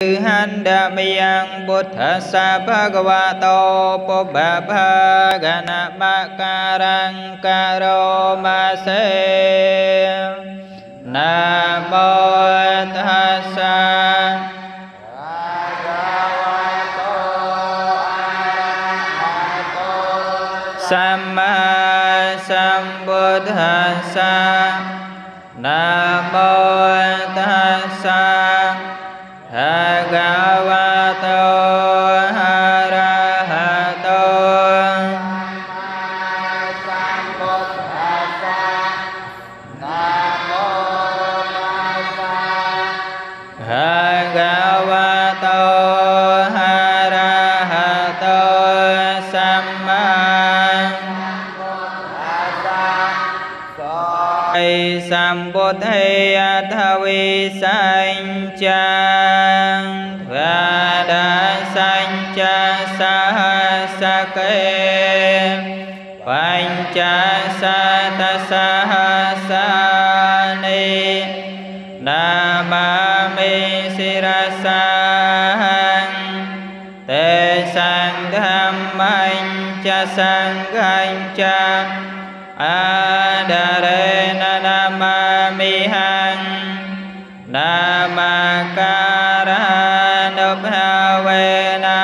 Handamiyang Buddhasa Bhagavato Pubbabhagana Makarang Karomase Namo Tassa Bhagavato Arahato Samma Sambuddhassa Namo Tassa Bhagavato Arahato Sambuddhassa Namo Tassa Bhagavato Arahato Samma Sambuddhaya Thavi Sanchang Vada Sancha Sahasake Panchasata Sahasani Namami Sirasang Te Sanghammancha Sanghancha Adarena namamihang Namakara nubhavena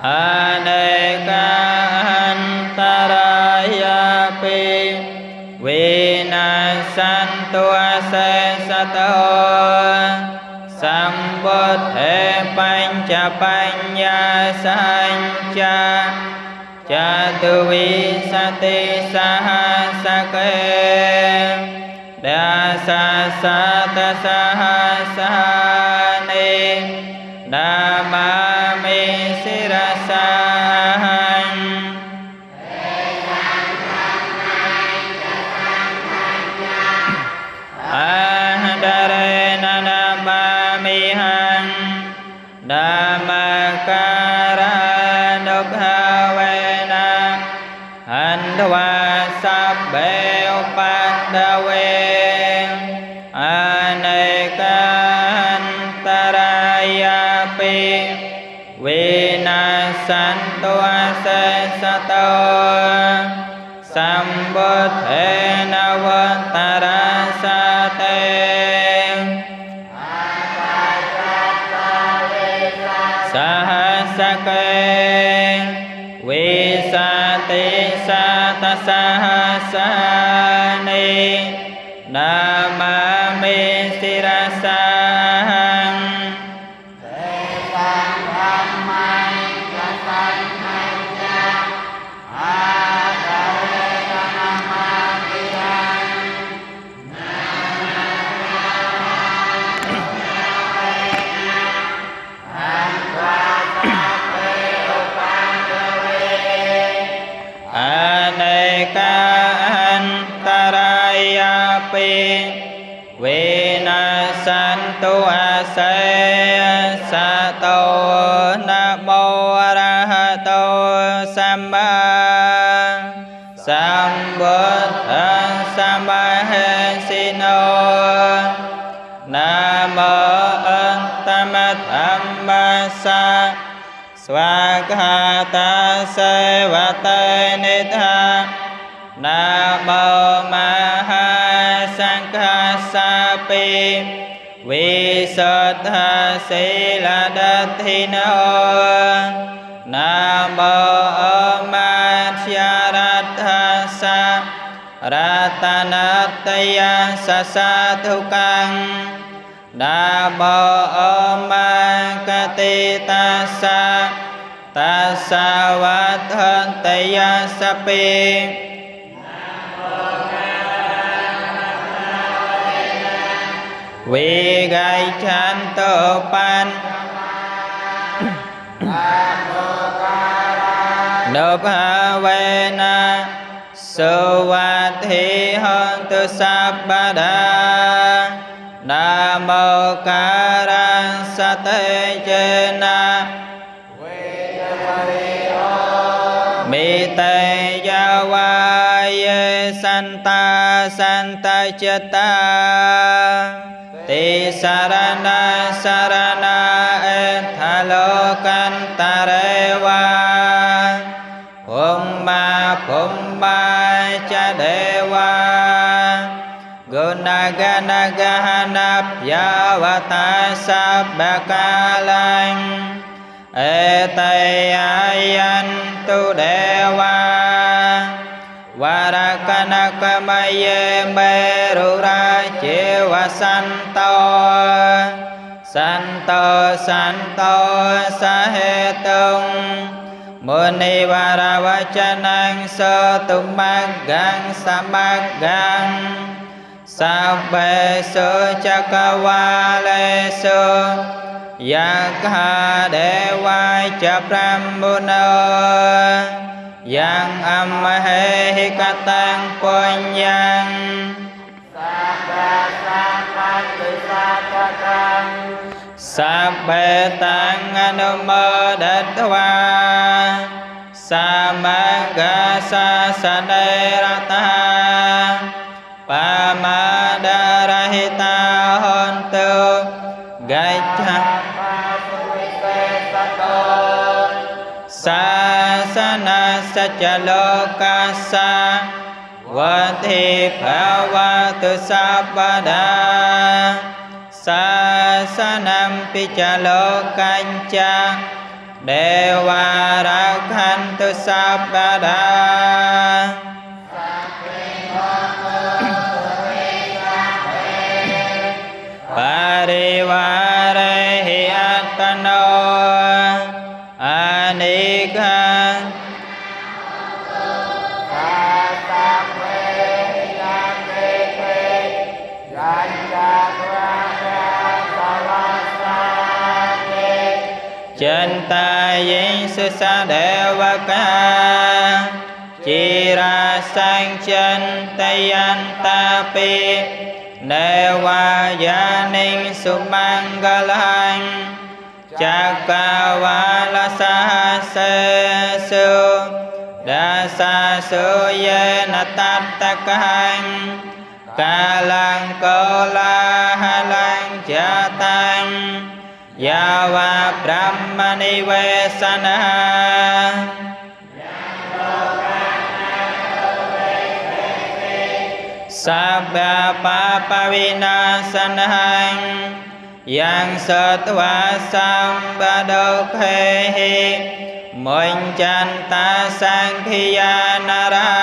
Aneka antarayapi Vinasantu asesato Sambuddhe pancha panya sancha Chatuvi sati sahasake Dasa sata sahasani Namami sirasahan Adarena namamihang Namakara nubhavena Handva sabbe upandave Aneka antarayapi Vinasantu asesato Sambuddhe navatarasate Sahasake Visati sata sahasani Namami sirasang Vinasantu asesato Namo Arahato Samma Sambuddhassa Mahesino Namo Antamathammassa Swaghata Sevate Nidha Namo Mahasanghasapi Visuddha Sila Dathino Namo Matsyaradhasa Ratanataya Sasadhukang Namo Makatitasa Tasavadhantaya Sapi Vigaicanto pan Nubhavena Suvati hontu sabbada Namo Karang Sate Jena Mite Jawaye Santa Sa can ta chata ti sarana sarana ethalo can ta rewa Pumba cha dewa Gunaganaganap yavata sabbakalang Etayayan tu dewa Varakanakamaye merura jiwa santo Santo santo sahetung Muni varavachanang sotumaggang samaggang Sabbe su chakavalesu Yakha dewa cha brahmana Yang ammahe hikatang punyang Sabbe sampati sakakang Sabbe tang anumodatva Samagasa sanerata Pamadarahita hontu Gacha Sasana sacalokasa Vati bhavatu sabbada Sasanam picalokanca Dewa rakhantu sabbada Parivare hiyatano Anika Chanta yin sa devaka Chira sang chantayan pi Dewa yaning sumangalang Chakavala sahasesu Dasa suyena tattakang Kalang kola halang jatang Yawa brahmani vesana Sabba papa vinasanahang Yang satwa sambadokhehi Moñchanta sankhiyanara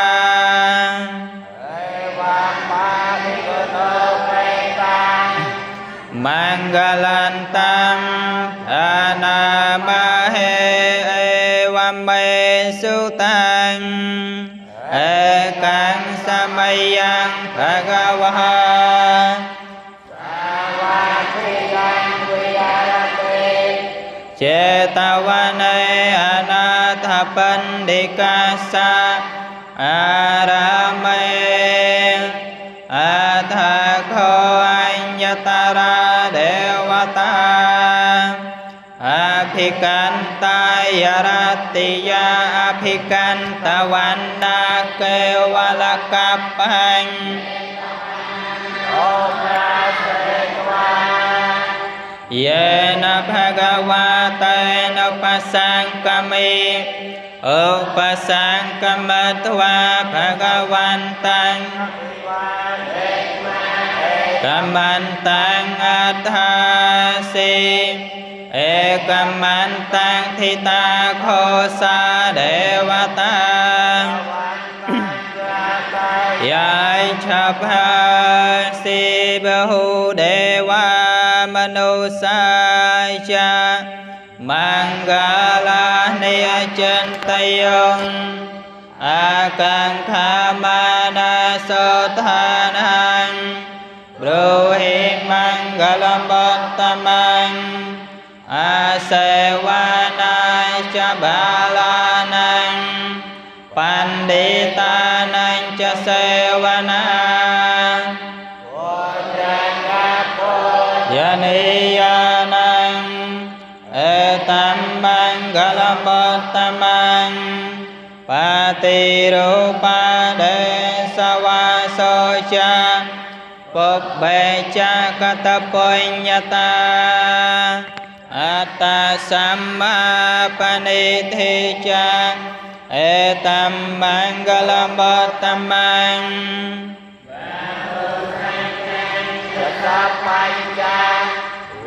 Manggalantam anamahe evame sutang Ekang samayang bhagavaha Cetavane anathapandikasa arame Athakho anyatara devata Abhikanta yaratiya abhikanta vanna kevalakapang Yena bhagavatena upasangkami Upasangkamatva bhagavantang Kamantang adhasi Ekamantang thita khosa devata Yai chabhasi bahu dewa manusaya Mangala niya chantayong Akangkhamana sothanang Bruhi mangalam bhattamang Asewana chabalanang Panditanang cha sevanang Yaniyanang Etam mangalam bhattamang Patirupa desavaso cha Phúc bê cha kata punyata Atta samma paniti cha Etam mangalam bhattamang Sapanja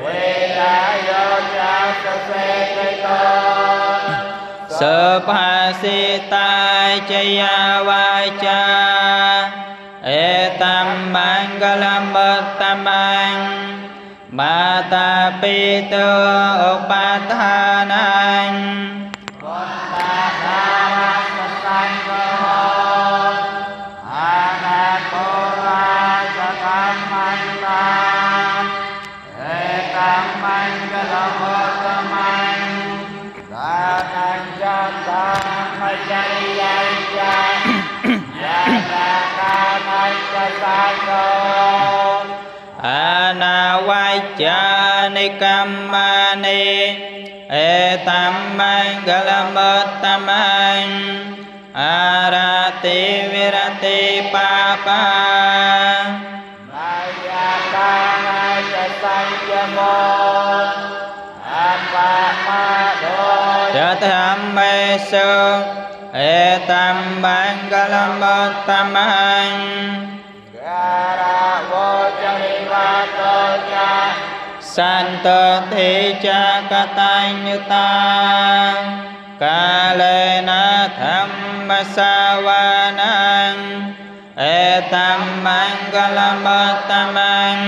Vedayo cha sasekito Subhasita chaya vacha Etam mangalam bhattamang Mata pita upadhanang Anavajja nikamani Etam mangalam bhattamang Arati virati papa Mayakana sasanjamo Apamado Jathammesu Etam mangalam bhattamang Santa thi cha katanyuta Kalena thamma savanang Etam mangalam bhattamang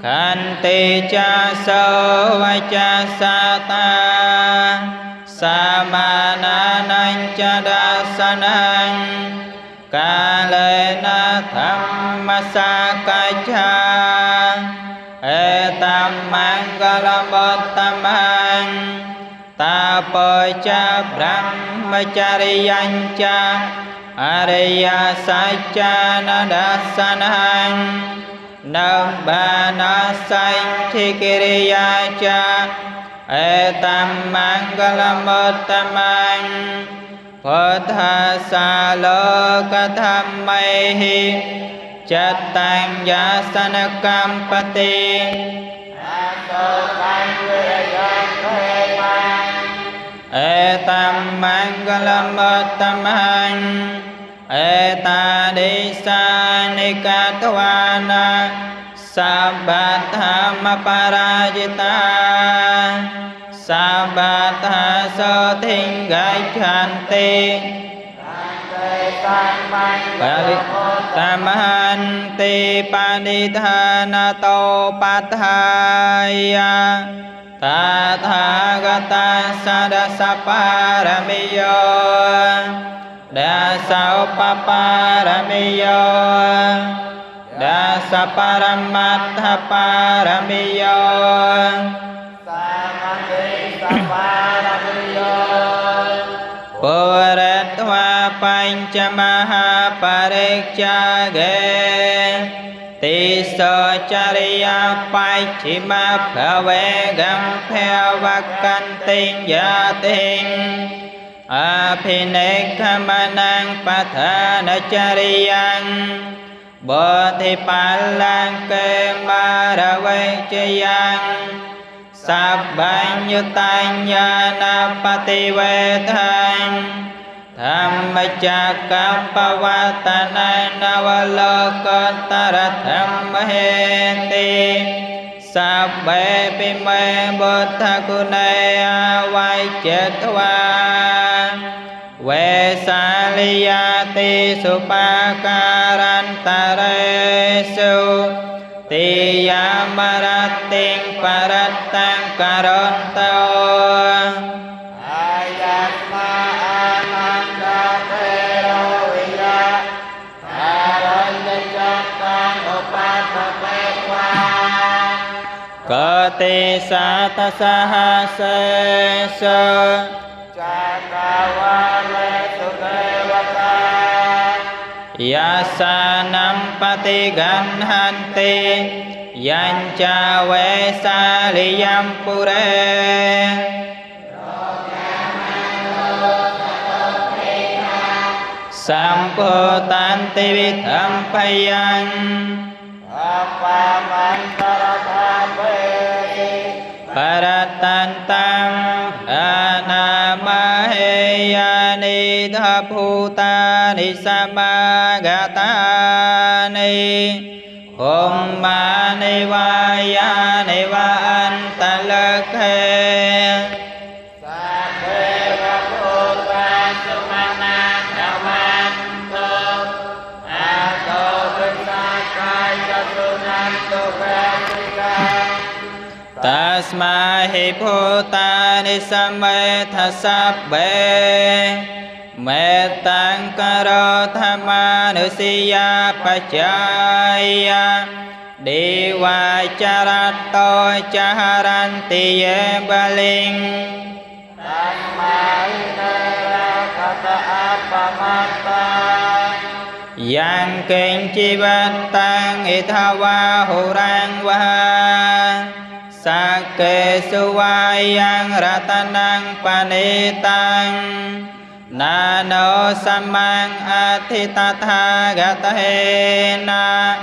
Khanti cha so vacha sata Samananang cha dasanang Kalena thamma sakacha Etam mangalam bhattamang Tapocha brahmacharyan cha Ariya sacha nadasanang Nambana sainthikiriya cha Etam mangalam bhattamang Photha saloka dhammehi Chattang yasanakam pati Etam mangalam bhattamang Etadisanikatwana Sabbathama parajita Sabbatha sothing gachanti Tamahanti panidhanato pathaya Tathagata sadasaparamiyo Dasaupaparamiyo Dasaparamatha paramiyo Puratva panchamaha parikchage Tiso chariya paichima bhavegam phevakkanting yating Abhinekhamanang pathanachariyang Bodhipalang kemaravechayang Sabbanyutanyana pativedhang Dhammacakkappavattana navalokotara dhammahenti Sabbe pime buddha kunaya vajjatva Vesaliyati supakarantaresu Tiyamarating paratang karontao Ayatma ananda pero ila Aranyacakang upatapekwa Kati sata sahaseso Cakawale sudewata Yasanam patiganhanti Yanca vesaliyam pure Samputanti vidhampayang Paratantam Anamaheyani Dhaputani Samagatani Ummani Vayani Vantalakhe Tasmahi Bhutani Sametha Sabbe Metang Karo Thamanusiya Pachaya Dewa Charato Chaharanti Ye Baling Tasmahi Nera Kata Apamata Yang Kinh Chi Vantang Ithawa Hurang Vaha Sake Suwayang Ratanang Panitang Nano Samang Athitatha Gatahena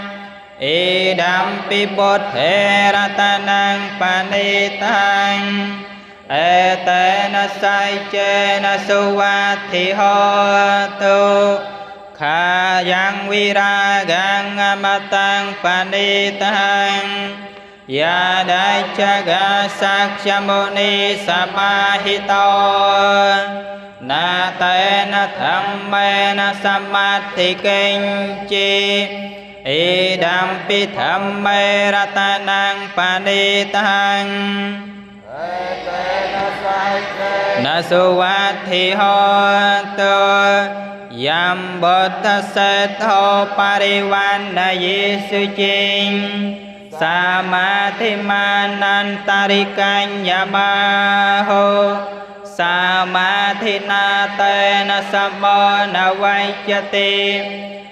Idam Pibodhe Ratanang Panitang Etena Saichena Suwathi Hotu Khayang Viragang Amatang Panitang Yadachaga Sakshamuni Samahito Natena Dhammena Samadhi Kinchi Idam Pithamme Ratanang Panitang Nasuvathi Hotu Yam Buddha Setho Parivanna Yesu Ching Samadhi Manantarikanyamaho Samadhi Natena Samona Vajjati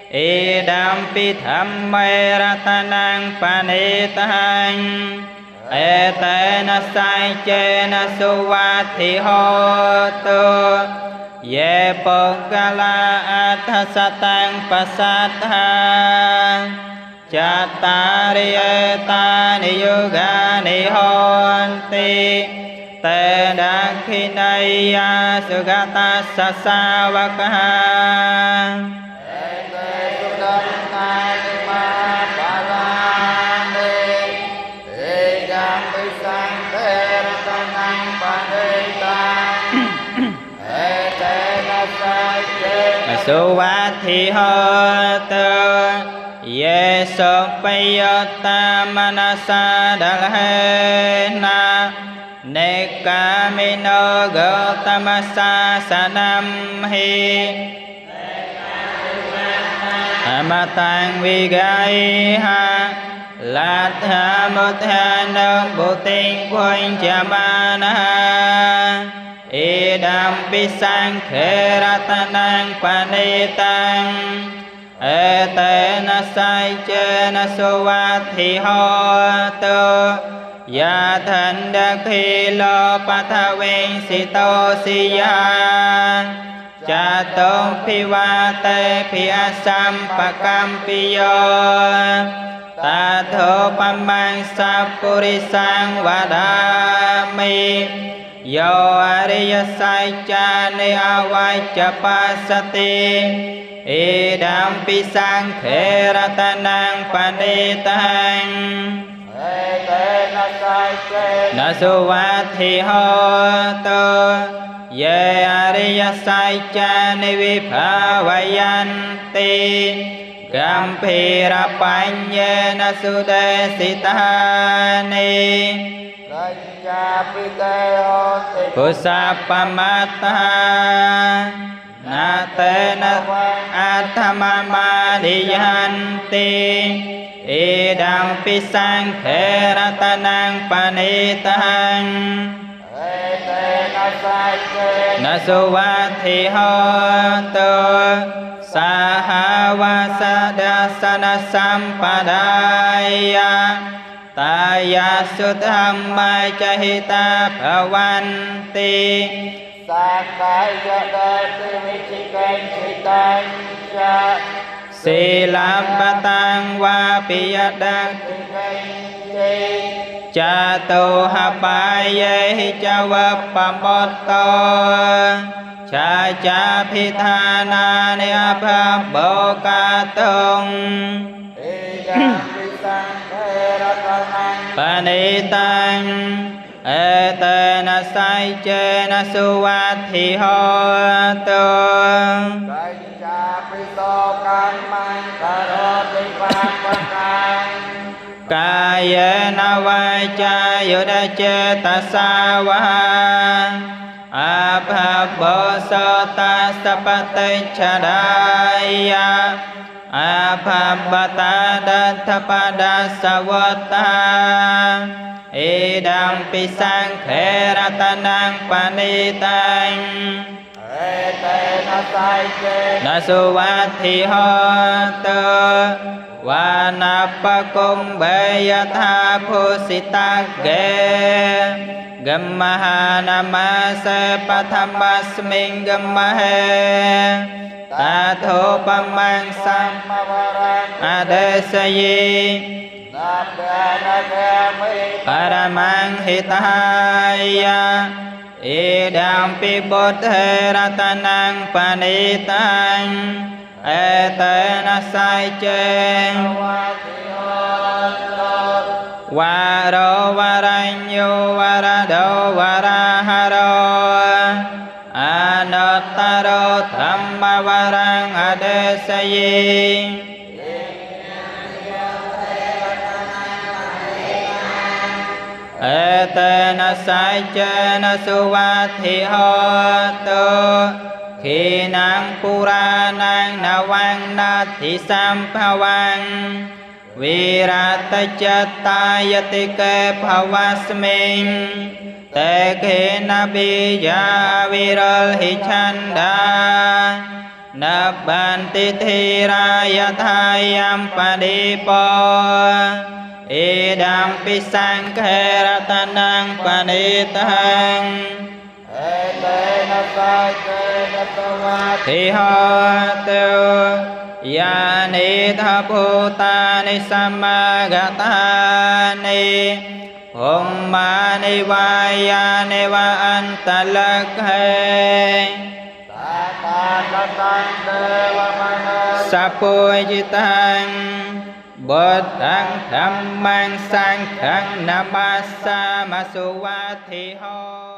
Idam Pithamme Ratanang Panitang Etena Saichena Suvathi Hotu Ye Pokala Athasatang Pasatha Chattari etani yugani honti Te dakhinaya sugata sasavakaha Ete sudantani maparani Egam pisang teratanang panitang Ete nasajena suvathi hotu Yeso payota manasa dalhena Nekamino gautamasa sanamhi Amatang vigaiha Latha muthanam bhuting quanh chamanaha Idam pisang kheratanang panitang Etena Saichena Suvathi Hotu Yathandakilo Pathaving Sito Siya Chato Pivate Piyasam Pakampiyo Tato Pamang Sapurisang Vadami Yo Ariya Saichani Avajapasati Idam pisang kheratanang panitang Etena Saichena Suvathi Hotu Ye Ariya Saichani Vibhavayanti Gampira Panyena Sudesitani Pusapamata Natena Athamamadiyanti Idam pisang kheratanang panitang Etena Saichena Suvathi Hotu Sahavasada sampadaya Taya sudhamma cahita bhavanti Sakaya dati vichikan chitanja Sì lạp bà tăng wa piya đắc cha tu ha pa ye cha va pa mot to cha cha phi tha na ne pa bo ca tông pa ni tăng ê tê na sai chê na su va thi ho tu Kayena vacha yudache tasawa Abhabosota sapate chadaya Abhabata dattapada savata Idam pisang kheratanang panitang Nasuvati hotu Vanappakum bayatha phusitagge Gammahanamase pathamasmin gammahe Tatho pamang sammavarang adesayi Paramang hitaya Idam pibuddhe ratanang panitang Etena sai chê Varo varanyo varado varaharo Anattaro dhamma varang adesayi Etena sai chê na suvati hotu Khi năng pura năng na vang na thi samphavang Virata chattayati ke bhavasmin Te khi na bija viral hi chanda Nabbanti thiraya thayam padipo Idam pisang kheratanang panitang Thi hotu Yani tha bhutani samagatani Hummani vayani va antalakhe Sapujitang Buddhang dhammang sanghang namassamasu vathi ho